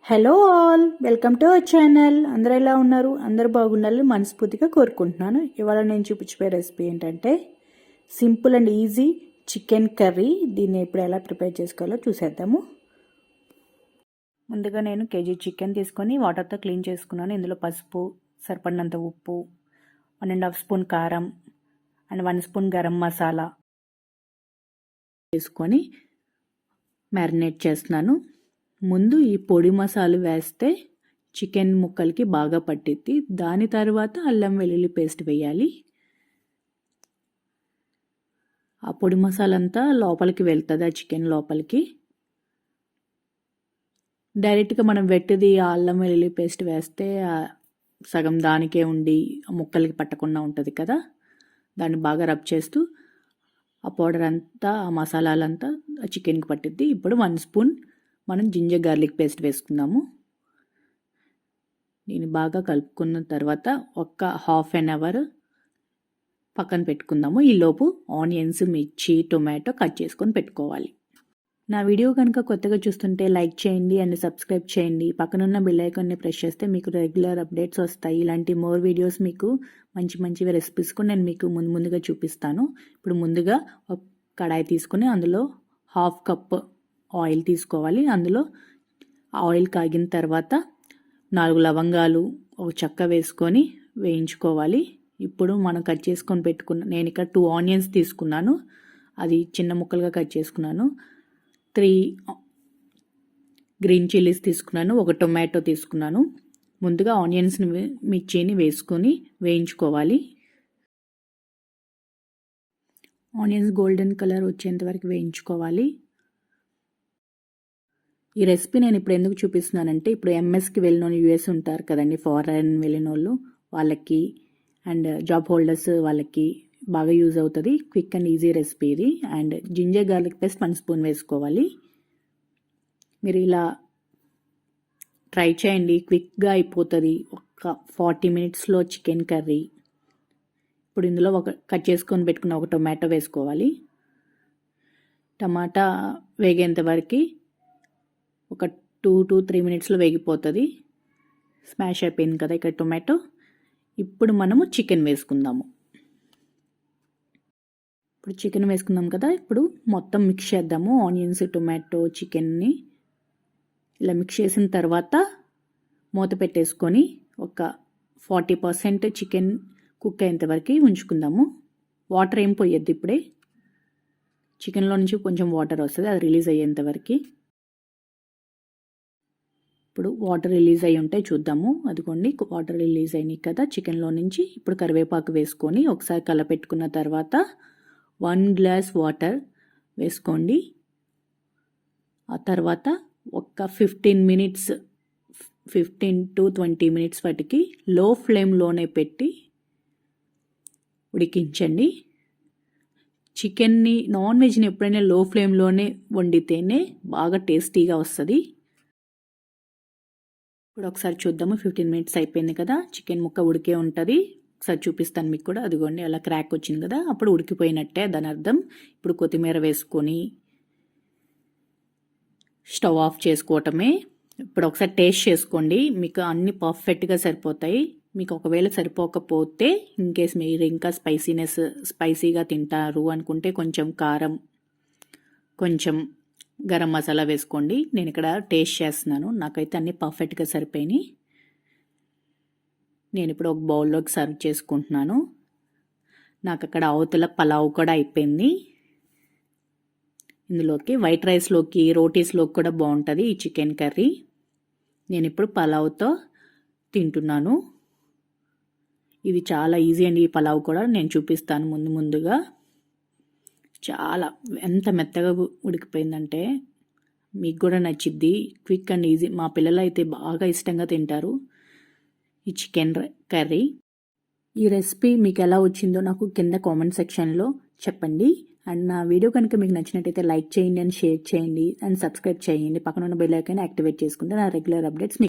Hello all, welcome to our channel. అందరూ ఎలా ఉన్నారు? అందరూ బాగుండాలని మనస్ఫూర్తిగా కోరుకుంటున్నాను. ఇవాళ నేను చూపించే రెసిపీ ఏంటంటే simple and easy chicken curry. దీన్ని ఇప్పుడు ఎలా ప్రిపేర్ చేసుకోవాలో చూసేద్దాము. ముందుగా నేను కేజీ చికెన్ తీసుకొని వాటర్తో క్లీన్ చేసుకున్నాను. ఇందులో పసుపు, సరిపడినంత ఉప్పు, 1.5 స్పూన్ కారం అండ్ 1 స్పూన్ గరం మసాలా వేసుకొని మ్యారినేట్ చేస్తున్నాను. ముందు ఈ పొడి మసాలా వేస్తే చికెన్ ముక్కలకి బాగా పట్టిద్ది. దాని తర్వాత అల్లం వెల్లుల్లి పేస్ట్ వేయాలి. ఆ పొడి మసాలా అంతా లోపలికి వెళ్తుంది, ఆ చికెన్ లోపలికి. డైరెక్ట్గా మనం వెట్టిది అల్లం వెల్లుల్లి పేస్ట్ వేస్తే సగం దానికే ఉండి ముక్కలకి పట్టకుండా ఉంటుంది కదా. దాన్ని బాగా రబ్ చేస్తూ ఆ పౌడర్ అంతా, ఆ మసాలాలంతా చికెన్కి పట్టిద్ది. ఇప్పుడు 1 స్పూన్ మనం జింజర్ గార్లిక్ పేస్ట్ వేసుకుందాము. దీన్ని బాగా కలుపుకున్న తర్వాత ఒక హాఫ్ అన్ అవర్ పక్కన పెట్టుకుందాము. ఈలోపు ఆనియన్స్, మిర్చి, టొమాటో కట్ చేసుకొని పెట్టుకోవాలి. నా వీడియో కనుక కొత్తగా చూస్తుంటే లైక్ చేయండి అండ్ సబ్స్క్రైబ్ చేయండి. పక్కనున్న బెల్ ఐకాన్ని ప్రెస్ చేస్తే మీకు రెగ్యులర్ అప్డేట్స్ వస్తాయి. ఇలాంటి మోర్ వీడియోస్ మీకు మంచి రెసిపీస్ కూడా నేను మీకు ముందుగా చూపిస్తాను. ఇప్పుడు ముందుగా ఒక కడాయి తీసుకుని అందులో 1/2 కప్ ఆయిల్ తీసుకోవాలి. అందులో ఆయిల్ కాగిన తర్వాత 4 లవంగాలు, ఒక చెక్క వేసుకొని వేయించుకోవాలి. ఇప్పుడు మనం కట్ చేసుకొని నేను ఇక్కడ 2 ఆనియన్స్ తీసుకున్నాను. అది చిన్న ముక్కలుగా కట్ చేసుకున్నాను. 3 గ్రీన్ చిల్లీస్ తీసుకున్నాను. ఒక టొమాటో తీసుకున్నాను. ముందుగా ఆనియన్స్ని, మిర్చిని వేసుకొని వేయించుకోవాలి. ఆనియన్స్ గోల్డెన్ కలర్ వచ్చేంత వరకు వేయించుకోవాలి. ఈ రెసిపీ నేను ఇప్పుడు ఎందుకు చూపిస్తున్నానంటే, ఇప్పుడు ఎంఎస్కి వెళ్ళిన యూఎస్ ఉంటారు కదండి, ఫారెన్ వెళ్ళిన వాళ్ళకి అండ్ జాబ్ హోల్డర్స్ వాళ్ళకి బాగా యూజ్ అవుతుంది. క్విక్ అండ్ ఈజీ రెసిపీ ఇది. And ginger garlic paste 1 spoon వేసుకోవాలి. మీరు ఇలా ట్రై చేయండి, క్విక్గా అయిపోతుంది. ఒక 40 మినిట్స్లో చికెన్ కర్రీ. ఇప్పుడు ఇందులో కట్ చేసుకొని పెట్టుకున్న ఒక టొమాటో వేసుకోవాలి. టమాటా వేగేంత వరకు ఒక 2 to 3 మినిట్స్లో వేగిపోతుంది. స్మాష్ అయిపోయింది కదా ఇక్కడ టొమాటో. ఇప్పుడు మనము చికెన్ వేసుకుందాము. ఇప్పుడు చికెన్ వేసుకుందాం కదా. ఇప్పుడు మొత్తం మిక్స్ చేద్దాము. ఆనియన్స్, టొమాటో, చికెన్ని ఇలా మిక్స్ చేసిన తర్వాత మూత పెట్టేసుకొని ఒక 40% చికెన్ కుక్ అయ్యేంత వరకు ఉంచుకుందాము. వాటర్ ఏం పోయొద్దు. ఇప్పుడే చికెన్లో నుంచి కొంచెం వాటర్ వస్తుంది, అది రిలీజ్ అయ్యేంత వరకు. ఇప్పుడు వాటర్ రిలీజ్ అయ్యి ఉంటాయి, చూద్దాము. అదిగోండి, వాటర్ రిలీజ్ అయినాయి కదా చికెన్లో నుంచి. ఇప్పుడు కరివేపాకు వేసుకొని ఒకసారి కలపెట్టుకున్న తర్వాత 1 గ్లాస్ వాటర్ వేసుకోండి. ఆ తర్వాత ఒక 15 to 20 మినిట్స్ వాటికి లో ఫ్లేమ్లోనే పెట్టి ఉడికించండి. చికెన్ని, నాన్ వెజ్ని ఎప్పుడైనా లో ఫ్లేమ్లోనే వండితేనే బాగా టేస్టీగా వస్తుంది. ఇప్పుడు ఒకసారి చూద్దాము. 15 మినిట్స్ అయిపోయింది కదా. చికెన్ ముక్క ఉడికే ఉంటుంది. ఒకసారి చూపిస్తాను మీకు కూడా. అదిగోండి, అలా క్రాక్ వచ్చింది కదా, అప్పుడు ఉడికిపోయినట్టే దాని అర్థం. ఇప్పుడు కొత్తిమీర వేసుకొని స్టవ్ ఆఫ్ చేసుకోవటమే. ఇప్పుడు ఒకసారి టేస్ట్ చేసుకోండి, మీకు అన్ని పర్ఫెక్ట్గా సరిపోతాయి. మీకు ఒకవేళ సరిపోకపోతే, ఇన్కేస్ మీరు ఇంకా స్పైసీగా తింటారు అనుకుంటే కొంచెం కారం, కొంచెం గరం మసాలా వేసుకోండి. నేను ఇక్కడ టేస్ట్ చేస్తున్నాను, నాకైతే అన్నీ పర్ఫెక్ట్గా సరిపోయినాయి. నేను ఇప్పుడు ఒక బౌల్లోకి సర్వ్ చేసుకుంటున్నాను. నాకు అక్కడ అవతల పలావ్ కూడా అయిపోయింది. ఇందులోకి వైట్ రైస్లోకి, రోటీస్లోకి కూడా బాగుంటుంది ఈ చికెన్ కర్రీ. నేను ఇప్పుడు పలావ్తో తింటున్నాను. ఇది చాలా ఈజీ అండి. ఈ పలావ్ కూడా నేను చూపిస్తాను ముందుగా. చాలా ఎంత మెత్తగా ఉడికిపోయిందంటే మీకు కూడా నచ్చిద్ది. Quick and easy. మా పిల్లలు అయితే బాగా ఇష్టంగా తింటారు ఈ చికెన్ కర్రీ. ఈ రెసిపీ మీకు ఎలా వచ్చిందో నాకు కింద కామెంట్ సెక్షన్లో చెప్పండి. అండ్ నా వీడియో కనుక మీకు నచ్చినట్టయితే లైక్ చేయండి అండ్ షేర్ చేయండి అండ్ సబ్స్క్రైబ్ చేయండి. పక్కన ఉన్న బెల్ ఐకాన్ యాక్టివేట్ చేసుకుంటే నా రెగ్యులర్ అప్డేట్స్